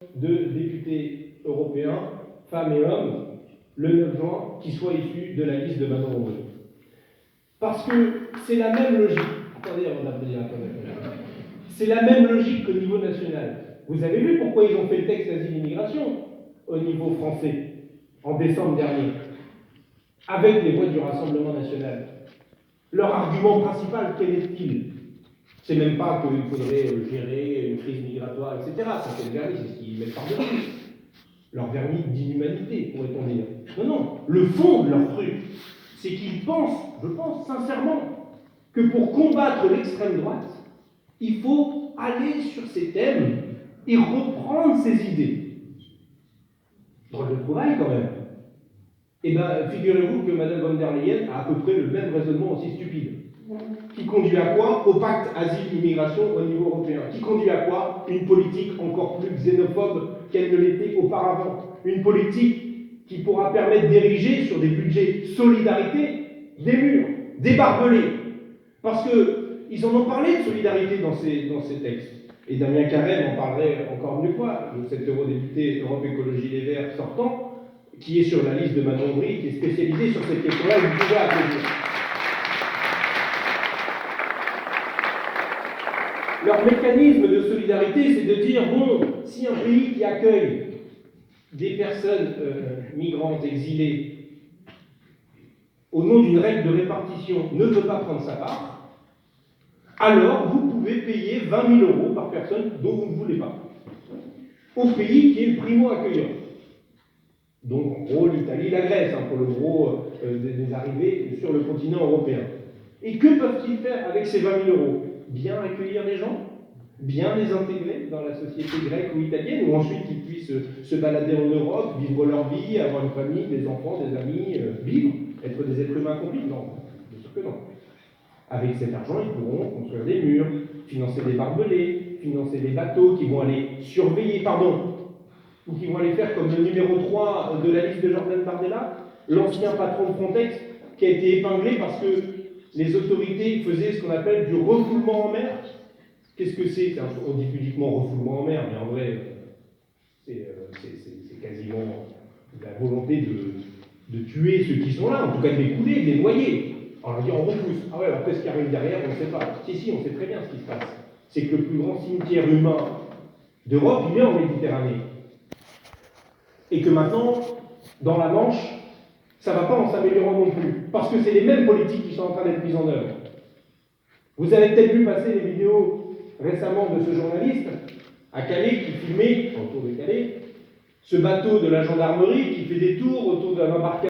de députés européens, femmes et hommes, le 9 juin, qui soient issus de la liste de Manon Rondry. Parce que c'est la même logique. Attendez, avant d'applaudir, c'est la même logique qu'au niveau national. Vous avez vu pourquoi ils ont fait le texte asile-immigration au niveau français, en décembre dernier, avec les voix du Rassemblement national. Leur argument principal, quel est-il? C'est même pas qu'il faudrait gérer une crise migratoire, etc. Ça c'est le vernis, c'est ce qu'ils mettent par-dessus. Leur vernis d'inhumanité, pourrait-on dire. Non, non. Le fond de leur truc, c'est qu'ils pensent, je pense sincèrement, que pour combattre l'extrême droite, il faut aller sur ces thèmes et reprendre ces idées. Drôle de trouvaille quand même. Eh bien, figurez-vous que Mme von der Leyen a à peu près le même raisonnement aussi stupide. Qui conduit à quoi? Au pacte asile-immigration au niveau européen. Qui conduit à quoi? Une politique encore plus xénophobe qu'elle ne l'était auparavant. Une politique qui pourra permettre d'ériger sur des budgets solidarité des murs, des barbelés. Parce qu'ils en ont parlé de solidarité dans ces textes. Et Damien Carrel en parlerait encore mieux que moi, cet eurodéputé Europe Écologie Les Verts sortant, qui est sur la liste de Manon Rondry, qui est spécialisé sur cette question-là, et vous pouvez applaudir. Leur mécanisme de solidarité, c'est de dire, bon, si un pays qui accueille des personnes migrantes, exilées, au nom d'une règle de répartition, ne veut pas prendre sa part, alors vous pouvez payer 20 000 € par personne dont vous ne voulez pas, au pays qui est le primo-accueillant. Donc, en gros, l'Italie, la Grèce, pour le gros des arrivées sur le continent européen. Et que peuvent-ils faire avec ces 20 000 €? Bien accueillir les gens, bien les intégrer dans la société grecque ou italienne, ou ensuite qu'ils puissent se balader en Europe, vivre leur vie, avoir une famille, des enfants, des amis, vivre, être des êtres humains accomplis? Non, bien sûr que non. Avec cet argent, ils pourront construire des murs, financer des barbelés, financer des bateaux qui vont aller surveiller, ou qui vont aller faire comme le numéro 3 de la liste de Jordan Bardella, l'ancien patron de Frontex, qui a été épinglé parce que les autorités faisaient ce qu'on appelle du refoulement en mer. Qu'est-ce que c'est? On dit pudiquement refoulement en mer, mais en vrai, c'est quasiment la volonté de tuer ceux qui sont là, en tout cas de les couler, de les noyer. On leur dit on repousse. Ah ouais, après ce qui arrive derrière, on ne sait pas. Si, on sait très bien ce qui se passe. C'est que le plus grand cimetière humain d'Europe, il est en Méditerranée. Et que maintenant, dans la Manche, ça ne va pas en s'améliorant non plus. Parce que c'est les mêmes politiques qui sont en train d'être mises en œuvre. Vous avez peut-être vu passer les vidéos récemment de ce journaliste à Calais qui filmait, autour de Calais, ce bateau de la gendarmerie qui fait des tours autour d'un embarcation